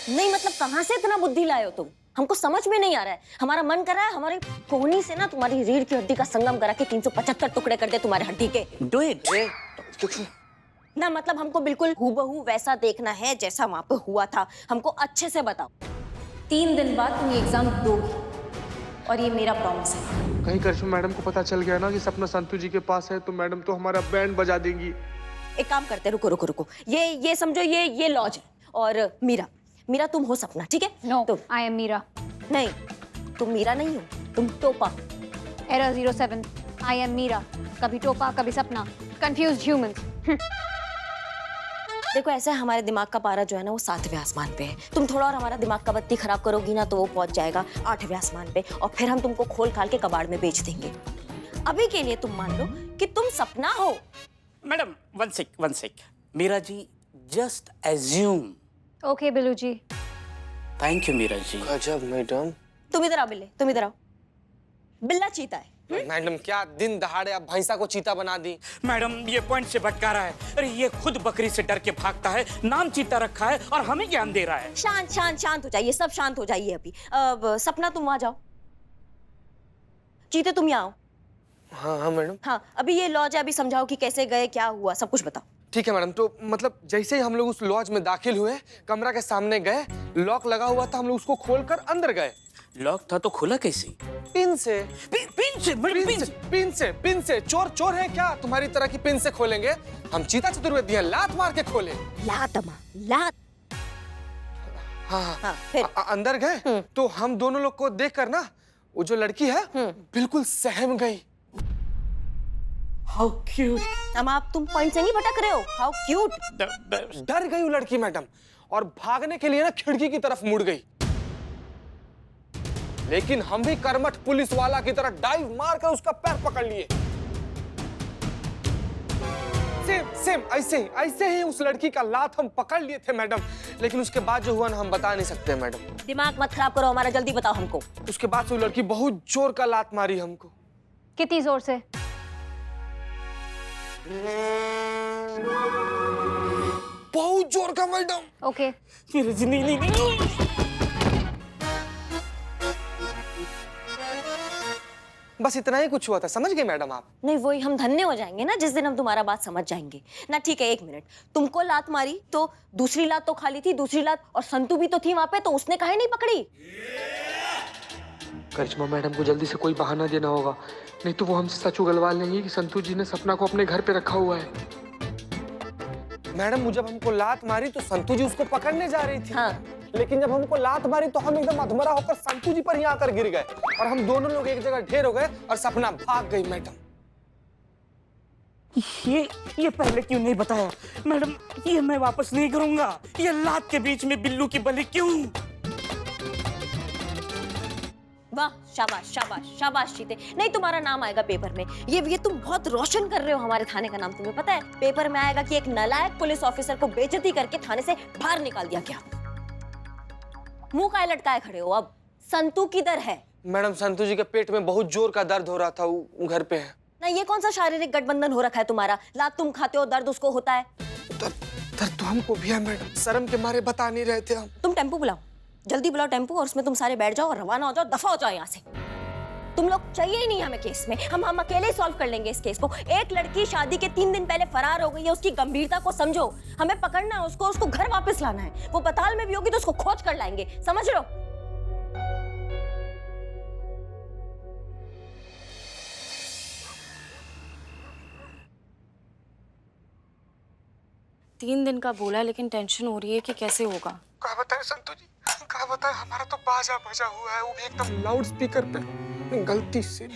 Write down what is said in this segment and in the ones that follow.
नहीं मतलब कहाँ से इतना बुद्धि लाए हो तुम? हमको समझ में नहीं आ रहा है। हमारा मन कर रहा है हमारी कोहनी से ना तुम्हारी रीढ़ की हड्डी का संगम करा के 375 टुकड़े कर दे तुम्हारे हड्डी के। Do it. ना मतलब हमको बिल्कुल हूबहू वैसा देखना है जैसा वहां पे हुआ था। हमको अच्छे से बताओ। 3 दिन बाद तुम ये एग्जाम दोगी और ये मेरा प्रॉमिस है। कहीं करिश्मा मैडम को पता चल गया ना कि सपना संतू जी के पास है तो मैडम तो हमारा बैंड बजा देंगी। एक काम करते, रुको रुको रुको, ये समझो, ये लॉज है और मीरा तुम हो सपना, ठीक है? नो, तुम आई एम मीरा। नहीं, तुम मीरा नहीं हो, तुम टोपा। Error 07, I am Meera. कभी टोपा कभी सपना, कंफ्यूज्ड ह्यूमंस। देखो ऐसा है, हमारे दिमाग का पारा जो है ना वो 7वें आसमान पे है। तुम थोड़ा और हमारा दिमाग का बत्ती खराब करोगी ना तो वो पहुंच जाएगा 8वें आसमान पे और फिर हम तुमको खोल खाल के कबाड़ में बेच देंगे। अभी के लिए तुम मान लो कि तुम सपना हो। Madam one sec. Meera ji just assume. Okay Billu ji. Thank you Meera ji. गजब मैडम। तुम इधर आओ बिल्ले, तुम इधर आओ। बिल्ला चीता है। मैडम क्या दिन दहाड़े आप भैंसा को चीता बना दी। मैडम ये पॉइंट से भटका रहा है। अरे ये खुद बकरी से डर के भागता है, नाम चीता रखा है और हमें ज्ञान दे रहा है। शांत हो जाइए, सब शांत हो जाइए अभी। सपना तुम वहां जाओ, चीते तुम यहाँ आओ। हाँ मैडम। हाँ अभी ये लॉज है, अभी समझाओ कि कैसे गए, क्या हुआ, सब कुछ बताओ। ठीक है मैडम। तो मतलब जैसे ही हम लोग उस लॉज में दाखिल हुए, कमरा के सामने गए, लॉक लगा हुआ था, हम लोग उसको खोलकर अंदर गए। लॉक था तो खुला कैसे? पिन से। पिन से। चोर है क्या? तुम्हारी तरह की पिन से खोलेंगे? हम चीता चतुर्वेदी हैं, लात मार के खोले। लात। हाँ फिर? अंदर गए तो हम दोनों लोग को देखकर ना वो जो लड़की है बिल्कुल सहम गई। How cute. तुम पॉइंट से नहीं भटक रहे हो। How cute. डर गई वो लड़की मैडम और भागने के लिए ना खिड़की की तरफ मुड़ गई। लेकिन हम भी कर्मठ पुलिस वाला की तरह डाइव मारकर उसका पैर पकड़ लिए। सेम ऐसे ही उस लड़की का लात हम पकड़ लिए थे मैडम। लेकिन उसके बाद जो हुआ ना हम बता नहीं सकते मैडम। दिमाग मत खराब करो हमारा, जल्दी बताओ हमको। उसके बाद से वो लड़की बहुत जोर का लात मारी हमको। कितनी जोर से? बहुत जोर का मैडम। ओके। नहीं। बस इतना ही कुछ हुआ था, समझ गए मैडम आप? नहीं वही हम धन्य हो जाएंगे ना जिस दिन हम तुम्हारा बात समझ जाएंगे ना। ठीक है, 1 मिनट। तुमको लात मारी तो दूसरी लात तो खाली थी, दूसरी लात, और संतू भी तो थी वहां पे, तो उसने काहे नहीं पकड़ी? करिश्मा मैडम को जल्दी से कोई बहाना देना होगा, नहीं तो वो हमसे सच उगलवा लेंगी कि संतू जी ने सपना को अपने घर पे रखा हुआ है। मैडम जब हमको लात मारी तो संतू जी उसको पकड़ने जा रही थी। हाँ। लेकिन जब हमको लात मारी तो हम एकदम अधमरा होकर संतू जी पर ही आकर गिर गए और हम दोनों लोग एक जगह ढेर हो गए और सपना भाग गई मैडम। ये पहले क्यों नहीं बताया? मैडम ये मैं वापस नहीं करूंगा। ये लात के बीच में बिल्लू की बलि क्यों? वाह, शाबाश शाबाश शाबाश चीते। नहीं तुम्हारा नाम आएगा पेपर में। ये तुम बहुत रोशन कर रहे हो हमारे थाने का नाम। तुम्हें पता है पेपर में आएगा कि एक नालायक पुलिस ऑफिसर को बेइज्जती करके थाने से बाहर निकाल दिया गया। मुंह काहे लटकाए खड़े हो? अब संतू किधर है? मैडम संतू जी के पेट में बहुत जोर का दर्द हो रहा था, वो घर पे है ना। ये कौन सा शारीरिक गठबंधन हो रखा है तुम्हारा? लात तुम खाते हो, दर्द उसको होता है। दर्द तो हमको भी है मैडम, शर्म के मारे बता नहीं रहे थे हम। तुम टेम्पो बुलाओ, जल्दी बुलाओ टेम्पो, और उसमें तुम सारे बैठ जाओ और रवाना हो जाओ, दफा हो जाओ यहाँ से। तुम लोग चाहिए ही नहीं हमें केस में। हम अकेले सॉल्व कर लेंगे इस केस को। एक लड़की शादी के 3 दिन पहले फरार हो गई है, उसकी गंभीरता को समझो। हमें पकड़ना है उसको घर वापस लाना है। वो पताल में भी होगी तो उसको खोज कर लाएंगे, समझ लो। तीन दिन का बोला, लेकिन टेंशन हो रही है कि कैसे होगा। क्या बताएं संतू जी, क्या बताएं, हमारा तो बाजा बजा हुआ है, वो भी एकदम लाउड स्पीकर पे। गलती से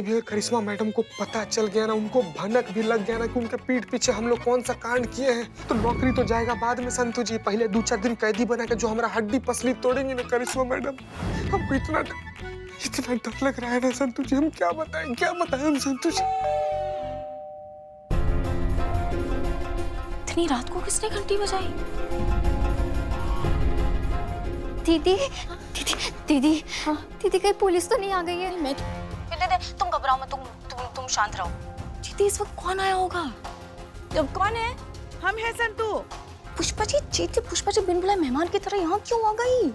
भी अगर करिश्मा मैडम को पता चल गया ना, उनको भनक भी लग गया ना कि उनके पीठ पीछे हम लोग कौन सा कांड किए हैं, तो नौकरी तो जाएगा बाद में संतू जी। पहले 2-4 दिन कैदी बना के जो हमारा हड्डी पसली तोड़ेंगे ना करिश्मा मैडम। हमको इतना डर लग रहा है ना संतू जी, हम क्या बताएं हम संतू जी। इतनी रात को किसने घंटी बजाई? दीदी कहीं पुलिस तो नहीं आ गई है? दे, तुम घबराओ मत, तुम शांत रहो। जीती इस वक्त कौन आया होगा? कौन है? हम हैं संतू। पुष्पा जी बिन बुलाए मेहमान की तरह यहाँ क्यों आ गई?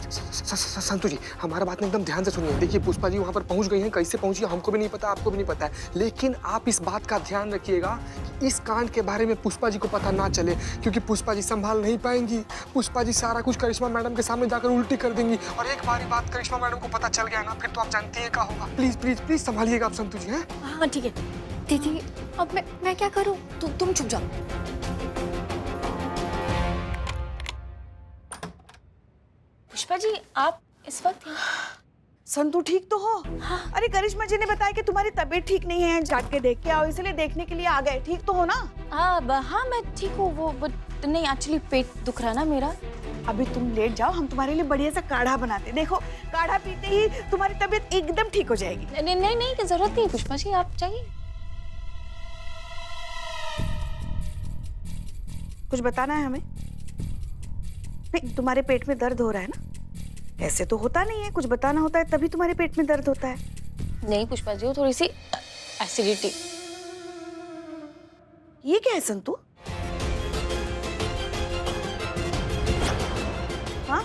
संतु जी, हमारा बात में एकदम ध्यान से सुनिए। देखिए पुष्पा जी वहाँ पर पहुँच गई हैं, कैसे पहुँची हमको भी नहीं पता, आपको भी नहीं पता है, लेकिन आप इस बात का ध्यान रखिएगा कि इस कांड के बारे में पुष्पा जी को पता ना चले, क्योंकि पुष्पा जी संभाल नहीं पाएंगी। पुष्पा जी सारा कुछ करिश्मा मैडम के सामने जाकर उल्टी कर देंगी, और एक बारी बात करिश्मा मैडम को पता चल गया ना, फिर तो आप जानती है क्या होगा। प्लीज प्लीज प्लीज संभालिएगा आप संतु जी। हैं? हाँ ठीक है। दीदी अब मैं क्या करूं? तुम चुप जाओ। पुष्पा जी आप इस वक्त यहाँ? संतु ठीक तो हो? हाँ। अरे करिश्मा जी ने बताया कि तुम्हारी तबीयत ठीक नहीं है, जाट के देख के आओ, इसलिए देखने के लिए आ गए। ठीक तो हो ना? हाँ मैं ठीक हूँ, वो बट नहीं एक्चुअली पेट दुख रहा ना मेरा। अभी तुम लेट जाओ, हम तुम्हारे लिए बढ़िया सा काढ़ा बनाते। देखो काढ़ा पीते ही तुम्हारी तबीयत एकदम ठीक हो जाएगी। नहीं की जरूरत नहीं पुष्पा जी, आप चाहिए। कुछ बताना है हमें? नहीं, तुम्हारे पेट में दर्द हो रहा है ना? ऐसे तो होता नहीं है, कुछ बताना होता है तभी तुम्हारे पेट में दर्द होता है। नहीं पुष्पा जी, वो थोड़ी सी एसिडिटी। ये क्या है संतु? हाँ,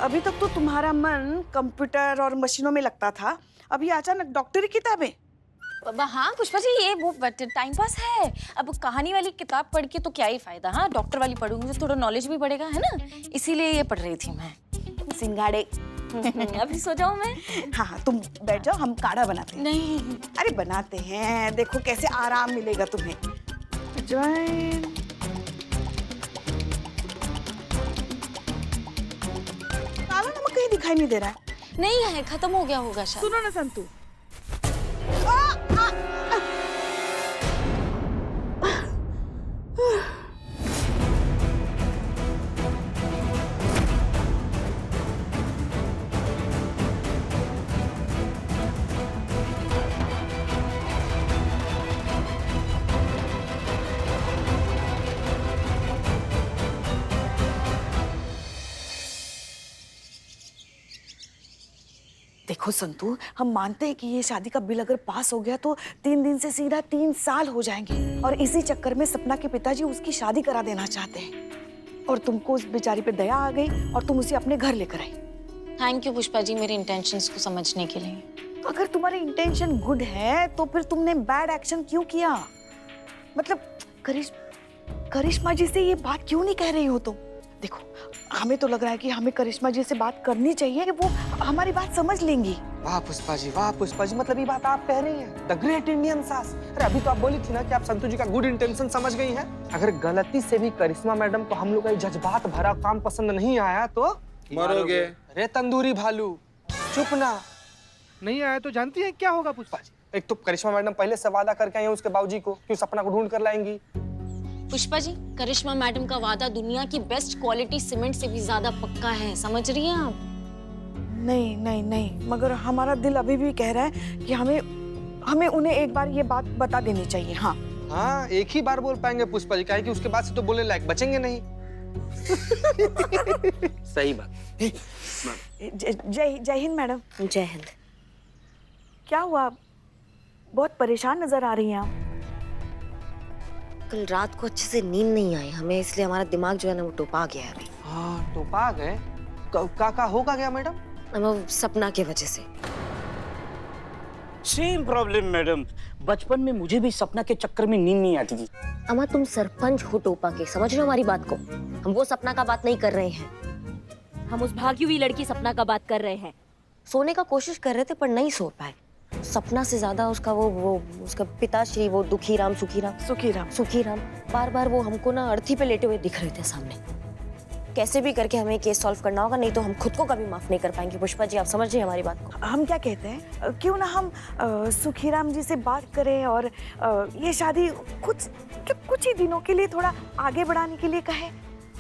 अभी तक तो तुम्हारा मन कंप्यूटर और मशीनों में लगता था, अभी अचानक डॉक्टरी किताबें। हाँ पुष्पा जी, ये वो टाइम पास है। अब कहानी वाली किताब पढ़ के तो क्या ही फायदा। हाँ डॉक्टर वाली पढ़ूंगी तो थोड़ा नॉलेज भी बढ़ेगा, है ना, इसीलिए ये पढ़ रही थी मैं। सिंगाड़े। अभी सो जाऊं मैं? हाँ तुम बैठ जाओ, हम काढ़ा बनाते हैं। नहीं। अरे बनाते हैं, देखो कैसे आराम मिलेगा तुम्हें। अजवाइन, काला नमक कहीं दिखाई नहीं दे रहा है। नहीं है, खत्म हो गया होगा शायद। सुनो ना संतु, देखो संतु, हम मानते हैं कि ये शादी का बिल अगर पास हो गया तो 3 दिन से सीधा 3 साल हो जाएंगे, और इसी चक्कर में सपना के पिताजी उसकी शादी करा देना चाहते हैं, और तुमको उस बेचारी पे दया आ गई और तुम उसे अपने घर लेकर आई। थैंक यू पुष्पा जी मेरे इंटेंशंस को समझने के लिए। तो अगर तुम्हारे इंटेंशन गुड है तो फिर तुमने बैड एक्शन क्यों किया? मतलब करिश्मा जी से ये बात क्यों नहीं कह रही हो तुम? देखो हमें तो लग रहा है कि हमें करिश्मा जी से बात करनी चाहिए, कि वो हमारी बात समझ लेंगी। वाह पुष्पा जी, मतलब ये बात आप कह रही हैं, द ग्रेट इंडियन सास। अरे अभी तो आप बोली थी ना कि आप संतु जी का गुड इंटेंशन समझ गई हैं। अगर गलती से भी करिश्मा मैडम को हम लोग का जज्बात भरा काम पसंद नहीं आया तो मरोगे। अरे तंदूरी भालू, चुप ना। नहीं आया तो जानती हैं क्या होगा पुष्पा जी? एक तो करिश्मा मैडम पहले से वादा करके आई हैं उसके बाबूजी को कि सपना को ढूंढ कर लाएंगी। पुष्पा जी, करिश्मा मैडम का वादा दुनिया की बेस्ट क्वालिटी सीमेंट से भी ज्यादा पक्का है, समझ रही हैं आप? नहीं, मगर हमारा दिल अभी भी कह रहा है कि हमें उन्हें एक बार ये बात बता देनी चाहिए। हाँ, एक ही बार बोल पाएंगे पुष्पा जी, काहे कि उसके बाद से तो बोले लायक बचेंगे नहीं। सही बात। जय हिंद मैडम। जय हिंद। क्या हुआ, बहुत परेशान नजर आ रही हैं आप। कल रात को अच्छे से नींद नहीं आई हमें, इसलिए हमारा दिमाग जो है ना वो टोपा गया है अभी। हाँ टोपा गए? का होगा क्या मैडम? वो सपना की वजह से। सेम प्रॉब्लम मैडम, बचपन में मुझे भी सपना के चक्कर में नींद नहीं आती थी। अमा तुम सरपंच हो टोपा के, समझ रहे हो हमारी बात को? हम वो सपना का बात नहीं कर रहे हैं, हम उस भागी हुई लड़की सपना का बात कर रहे हैं। सोने का कोशिश कर रहे थे पर नहीं सो पाए। सपना से ज्यादा उसका वो उसका पिताश्री, वो दुखीराम सुखीराम बार बार वो हमको ना अर्थी पे लेटे हुए दिख रहे थे सामने। कैसे भी करके हमें केस सॉल्व करना होगा, नहीं तो हम खुद को कभी माफ नहीं कर पाएंगे। पुष्पा जी आप समझिए हमारी बात को। हम क्या कहते हैं, क्यों ना हम सुखीराम जी से बात करें और ये शादी कुछ ही दिनों के लिए थोड़ा आगे बढ़ाने के लिए कहें।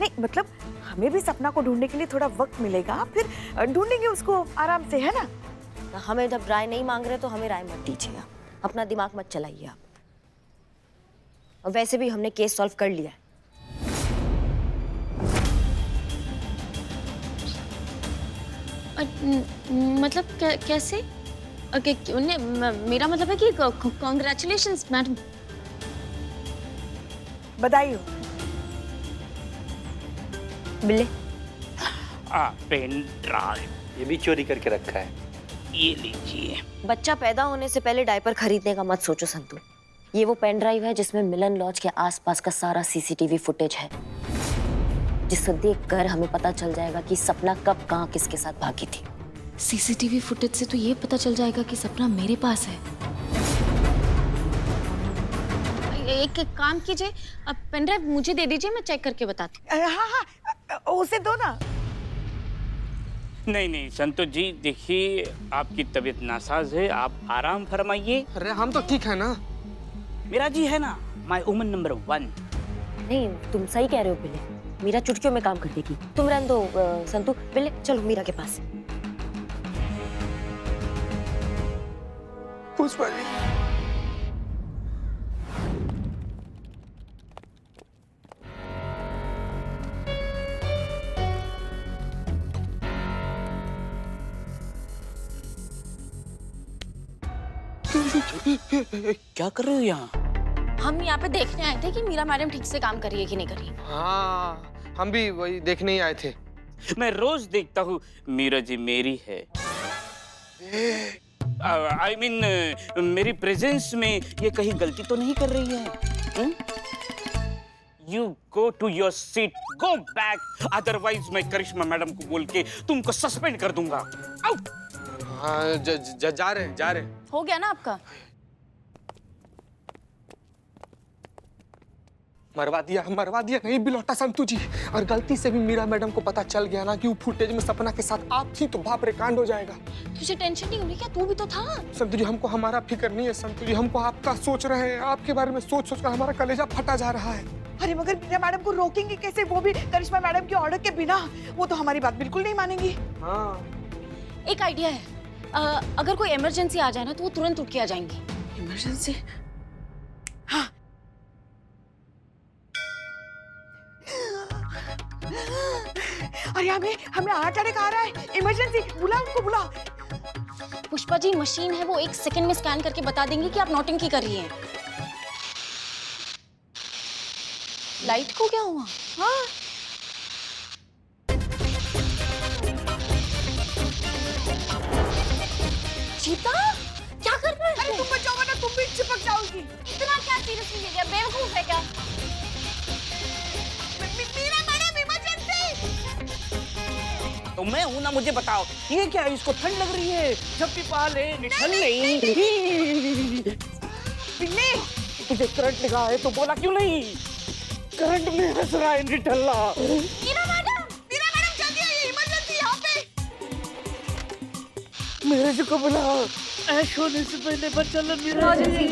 नहीं मतलब हमें भी सपना को ढूंढने के लिए थोड़ा वक्त मिलेगा, फिर ढूंढेंगे उसको आराम से, है ना? हमें जब राय नहीं मांग रहे तो हमें राय मत दीजिए, आप अपना दिमाग मत चलाइए आप। और वैसे भी हमने केस सॉल्व कर लिया है। मतलब कैसे? मेरा मतलब है कि कांग्रेचुलेशंस मैडम। बधाई हो। बिल्ले पेन ड्राइव ये भी चोरी करके रखा है। ये लीजिए। बच्चा पैदा होने से पहले डायपर खरीदने का मत सोचो संतू। ये वो पेन ड्राइव है जिसमें मिलन लॉज के आसपास का सारा सीसीटीवी फुटेज है, जिसको देखकर हमें पता चल जाएगा कि सपना कब कहाँ किसके साथ भागी थी। सीसीटीवी फुटेज से तो ये पता चल जाएगा कि सपना मेरे पास है। एक काम कीजिए, अब पेन ड्राइव मुझे दे दीजिए, मैं चेक करके बताती हूँ। हाँ, उसे दो ना। नहीं संतोष जी, देखिए आपकी तबीयत नासाज है, आप आराम फरमाइए। अरे हम तो ठीक है ना। मेरा जी है ना, माय वुमन नंबर 1। नहीं, तुम सही कह रहे हो बिल्ले, मीरा चुटकियों में काम कर देगी। तुम रहने दो संतू। बिल्ले चलो मीरा के पास। पुष्पा जी, क्या कर रहे हो यहाँ? हम यहाँ पे देखने आए थे कि मीरा मैडम ठीक से काम कर रही है कि नहीं कर रही। हाँ हम भी वही देखने ही आए थे। मैं रोज देखता हूँ मीरा जी मेरी है। I mean, मेरी प्रेजेंस में ये कहीं गलती तो नहीं कर रही है? You go to your seat, go back, otherwise मैं करिश्मा मैडम को बोल के तुमको सस्पेंड कर दूंगा। आउट। हाँ जा रहे। हो गया ना आपका? मरवा दिया नहीं बिलौटा संतू जी। और गलती से भी मीरा मैडम को पता चल गया ना कि वो फुटेज में सपना के साथ आप थी तो बाप रे कांड हो जाएगा। तुझे टेंशन नहीं हो रही क्या? तू भी तो था। संतू जी हमको हमारा फिक्र नहीं है संतू जी, हमको आपका सोच रहे हैं। आपके बारे में सोच कर हमारा कलेजा फटा जा रहा है। अरे मगर मीरा मैडम को रोकेंगे कैसे, वो भी करिश्मा मैडम के ऑर्डर के बिना? वो तो हमारी बात बिल्कुल नहीं मानेंगी। हाँ एक आइडिया है, अगर कोई इमरजेंसी आ जाए ना तो वो तुरंत उठ के आ जाएंगी। इमरजेंसी? हाँ। अरे हमें हार्ट अटैक आ रहा है, इमरजेंसी, बुला उनको, बुला। पुष्पा जी मशीन है, वो 1 सेकंड में स्कैन करके बता देंगे कि आप नौटंकी कर रही हैं। लाइट को क्या हुआ? हाँ। चीता क्या कर रहे अरे तुम बच जाओगे ना, तुम भी चिपक जाओगी। इतना क्या सीरियसली ले लिया? बेवकूफ है क्या? Meera madam emergency. तो मैं हूं ना, मुझे बताओ ये क्या है? इसको ठंड लग रही है, जब भी पाले निठल नहीं। बिल्ली, तुझे करंट लगा है तो बोला क्यों नहीं? करंट में हंस रहा है निठल्ला। मीरा मैडम जल्दी आइए, इमरजेंसी यहाँ पे। मेरे को बुला, ऐश होने से पहले बचा लो मेरा जी।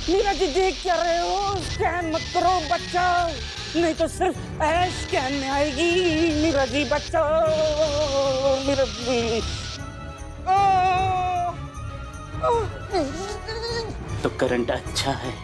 मीरा जी देख क्या रहे हो? स्कैन मत करो, बचाओ, नहीं तो सिर्फ ऐश स्कैन में आएगी। मीरा जी बचाओ, मीरा जी। तो करंट अच्छा है।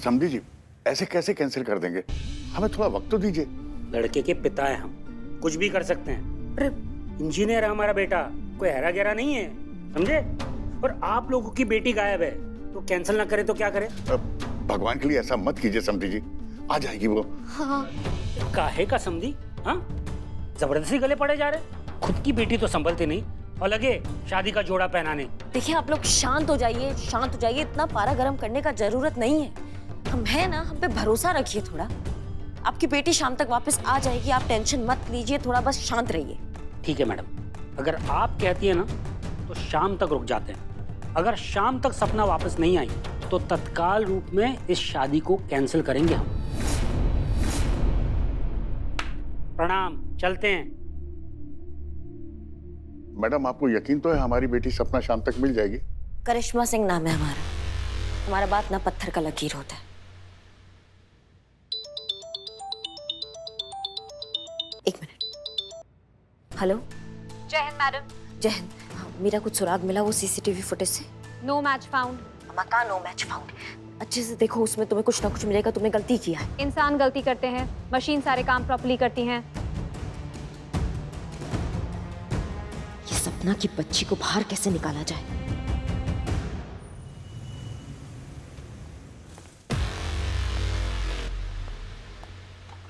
समझी जी, ऐसे कैसे कैंसिल कर देंगे? हमें थोड़ा वक्त तो दीजिए। लड़के के पिता है हम, कुछ भी कर सकते हैं। अरे इंजीनियर है हमारा बेटा, कोई हैरा गहरा नहीं है, समझे? और आप लोगों की बेटी गायब है तो कैंसिल ना करे तो क्या करे? भगवान के लिए ऐसा मत कीजिए समझी जी, आ जाएगी वो। हाँ। काहे का समझी? हाँ, जबरदस्ती गले पड़े जा रहे। खुद की बेटी तो संभलते नहीं और लगे शादी का जोड़ा पहनाने। देखिए आप लोग शांत हो जाइए, इतना पारा गर्म करने का जरूरत नहीं है। हम है ना, हम पे भरोसा रखिए थोड़ा। आपकी बेटी शाम तक वापस आ जाएगी, आप टेंशन मत लीजिए, थोड़ा बस शांत रहिए। ठीक है मैडम, अगर आप कहती है ना तो शाम तक रुक जाते हैं। अगर शाम तक सपना वापस नहीं आई तो तत्काल रूप में इस शादी को कैंसिल करेंगे हम। प्रणाम, चलते हैं। मैडम आपको यकीन तो है हमारी बेटी सपना शाम तक मिल जाएगी? करिश्मा सिंह नाम है हमारा, तुम्हारा बाप ना पत्थर का लकीर होता है। एक मिनट। हेलो। जय हिंद मैडम। जय हिंद। हाँ, मेरा कुछ सुराग मिला वो सीसीटीवी फुटेज से? No match found. अम्मा कहाँ नो मैच फाउंड? अच्छे से देखो, उसमें तुम्हें कुछ ना कुछ मिलेगा। तुमने गलती किया है। इंसान गलती करते हैं, मशीन सारे काम प्रॉपर्ली करती हैं। ये सपना की बच्ची को बाहर कैसे निकाला जाए?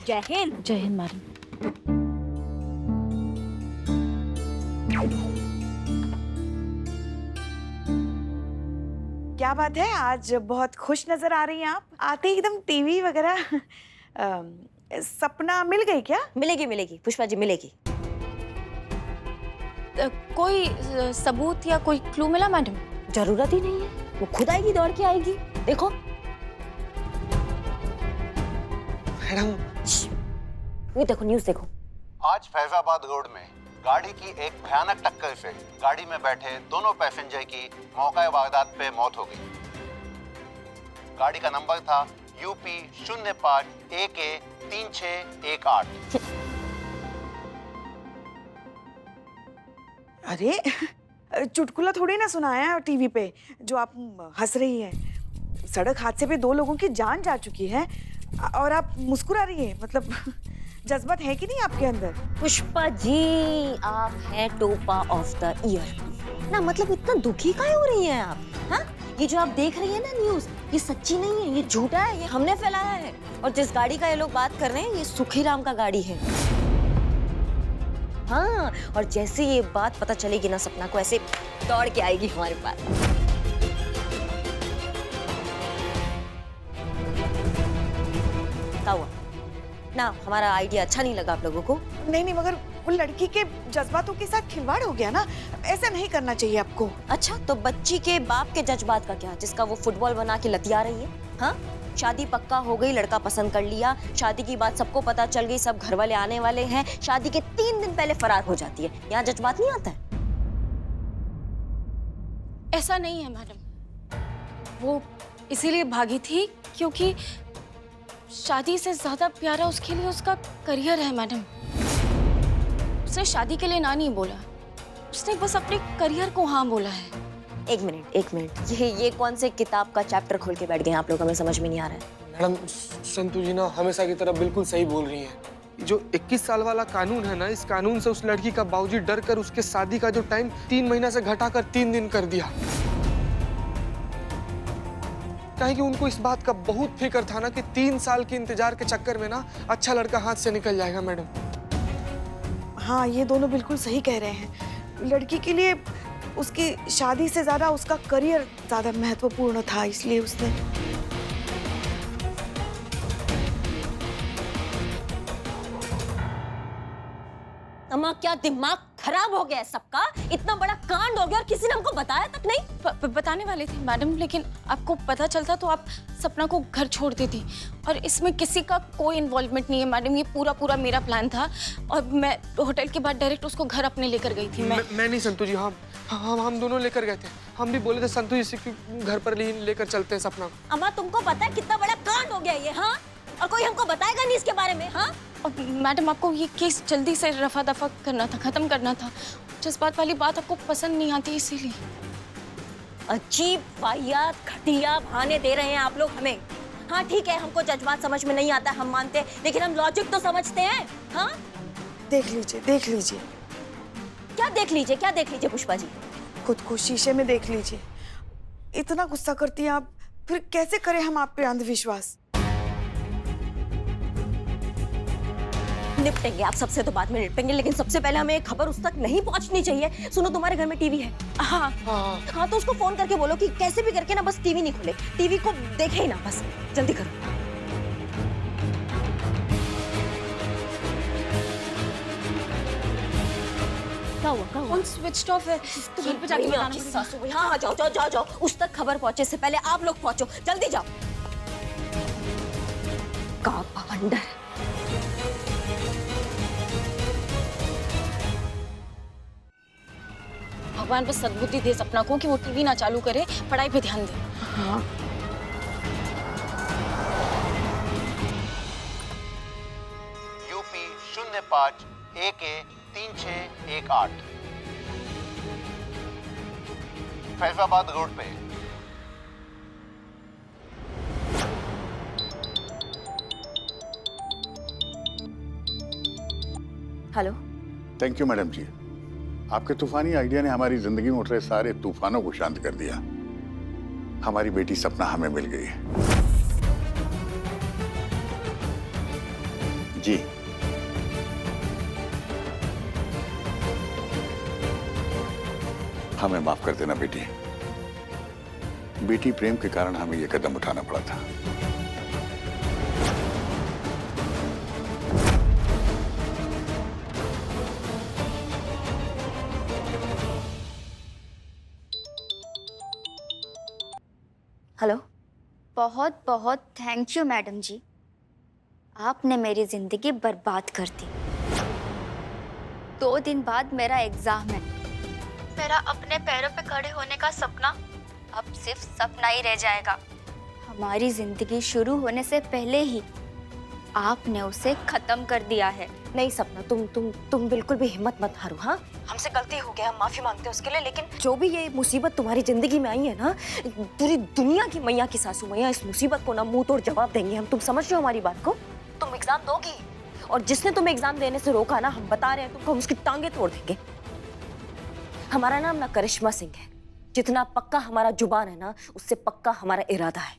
जय हिंद। जय हिंद मैडम। क्या बात है, आज बहुत खुश नजर आ रही हैं आप। आते ही एकदम टीवी वगैरह। सपना मिल गई क्या? मिलेगी मिलेगी पुष्पा जी, मिलेगी। कोई सबूत या कोई क्लू मिला मैडम? जरूरत ही नहीं है, वो खुद आएगी, दौड़ के आएगी। देखो। मैडम, ये देखो, न्यूज़ देखो। आज फैजाबाद रोड में गाड़ी की एक भयानक टक्कर से गाड़ी में बैठे दोनों पैसेंजर की मौका वारदात पे मौत हो गई। गाड़ी का नंबर था UP 05 AK 3618। अरे चुटकुला थोड़ी ना सुनाया टीवी पे जो आप हंस रही हैं। सड़क हादसे पे 2 लोगों की जान जा चुकी है और आप मुस्कुरा रही हैं। मतलब जज्बात है कि नहीं आपके अंदर? पुष्पा जी, आप हैं टोपा ऑफ द ईयर ना। मतलब इतना दुखी काहे हो रही हैं आप? हाँ, ये जो आप देख रही हैं ना न्यूज़, ये सच्ची नहीं है, ये झूठा है, ये हमने फैलाया है। और जिस गाड़ी का ये लोग बात कर रहे हैं, ये सुखीराम का गाड़ी है। हाँ, और जैसे ये बात पता चलेगी ना सपना को, ऐसे दौड़ के आएगी हमारे पास। क्या हुआ ना? हमारा आइडिया अच्छा नहीं लगा आप लोगों को? नहीं, मगर वो लड़की के जज्बातों के साथ खिलवाड़ हो गया ना। ऐसा नहीं करना चाहिए आपको। अच्छा, तो बच्ची के बाप के जज्बात का क्या, जिसका वो फुटबॉल बना के लतिया रही है? हाँ, शादी पक्का हो गई, लड़का पसंद कर लिया, शादी की बात सबको पता चल गई, सब घर वाले आने वाले हैं, शादी के 3 दिन पहले फरार हो जाती है। यहाँ जज्बात नहीं आता है? ऐसा नहीं है मैडम, वो इसीलिए भागी थी क्योंकि शादी से ज्यादा प्यारा उसके लिए उसका करियर है मैडम। उसने शादी के लिए ना नहीं बोला, उसने बस अपने करियर को हाँ बोला है। एक मिनट, ये कौन से किताब का चैप्टर खोल के बैठ गए आप लोग? हमें समझ में नहीं आ रहा है। मैडम, संतू जी ना हमेशा की तरह बिल्कुल सही बोल रही हैं। जो 21 साल वाला कानून है ना, इस कानून से उस लड़की का बाबूजी डर कर उसके शादी का जो टाइम 3 महीना से घटाकर 3 दिन कर दिया। काहे कि उनको इस बात का बहुत फिक्र था ना कि 3 साल के इंतजार के चक्कर में ना अच्छा लड़का हाथ से निकल जाएगा। मैडम, हाँ, ये दोनों बिल्कुल सही कह रहे हैं। लड़की के लिए उसकी शादी से ज्यादा उसका करियर ज्यादा महत्वपूर्ण था, इसलिए उसने। अम्मा, क्या दिमाग खराब हो गया है सबका? इतना बड़ा कांड हो गया और किसी ने हमको बताया तक नहीं। बताने वाले थे मैडम, लेकिन आपको पता चलता तो आप सपना को घर छोड़ देती। और इसमें किसी का कोई इन्वॉल्वमेंट नहीं है मैडम, ये पूरा मेरा प्लान था। और मैं होटल के बाद डायरेक्ट उसको घर अपने लेकर गई थी। मैं नहीं संतू जी, हम दोनों लेकर गए थे। हम भी बोले थे संतू जी से कि घर पर लेकर चलते हैं सपना को। अम्मा, तुमको पता है कितना बड़ा कांड हो गया ये? हाँ, और कोई हमको बताएगा नहीं इसके बारे में? हाँ, और मैडम, आपको ये केस जल्दी से रफा दफा करना था, खत्म करना था। जज्बात वाली बात आपको पसंद नहीं आती, इसीलिए। अजीब वाहियात घटिया बहाने दे रहे हैं आप लोग हमें। हाँ ठीक है, हमको जज्बात समझ में नहीं आता, हम मानते हैं, लेकिन हम लॉजिक तो समझते हैं। हाँ, देख लीजिए। क्या देख लीजिए पुष्पा जी? खुद को शीशे में देख लीजिए। इतना गुस्सा करती हैं आप, फिर कैसे करें हम आप पे अंधविश्वास? निपटेंगे, आप सबसे तो बाद में निपटेंगे, लेकिन सबसे पहले हमें खबर उस तक नहीं पहुंचनी चाहिए। सुनो, तुम्हारे घर में टीवी है? हाँ, तो उसको फोन करके बोलो कि कैसे भी करके ना बस टीवी नहीं खोले, टीवी को देखे ही ना, बस जल्दी करो। क्या हुआ? फोन स्विच ऑफ है, तो घर पे जाके बताना पड़ेगा। हाँ, जाओ, उस तक खबर पहुंचे से पहले आप लोग पहुंचो, जल्दी जाओ। का बवंडर। भगवान बस सद्बुद्धि दे सपना को कि वो टीवी ना चालू करे, पढ़ाई पे ध्यान दे। हाँ, 05 AK 3618 फैजाबाद रोड पे। हेलो। थैंक यू मैडम जी, आपके तूफानी आइडिया ने हमारी जिंदगी में उठ रहे सारे तूफानों को शांत कर दिया। हमारी बेटी सपना हमें मिल गई है। जी हमें माफ कर देना बेटी, बेटी प्रेम के कारण हमें यह कदम उठाना पड़ा था। हेलो। बहुत बहुत थैंक यू मैडम जी, आपने मेरी जिंदगी बर्बाद कर दी। 2 दिन बाद मेरा एग्जाम है। मेरा अपने पैरों पे खड़े होने का सपना अब सिर्फ सपना ही रह जाएगा। हमारी जिंदगी शुरू होने से पहले ही आपने उसे खत्म कर दिया है। नहीं सपना, तुम बिल्कुल भी हिम्मत मत हारो। हाँ, हमसे गलती हो गया, हम माफी मांगते हैं उसके लिए, लेकिन जो भी ये मुसीबत तुम्हारी जिंदगी में आई है ना, पूरी दुनिया की मैया की सासू मैया इस मुसीबत को ना मुंह तोड़ जवाब देंगे हम। तुम समझ रहे हो हमारी बात को? तुम एग्जाम दोगी और जिसने तुम्हें एग्जाम देने से रोका ना, हम बता रहे हैं तुमको, हम उसकी टांगे तोड़ देंगे। हमारा नाम ना करिश्मा सिंह है। जितना पक्का हमारा जुबान है ना, उससे पक्का हमारा इरादा है।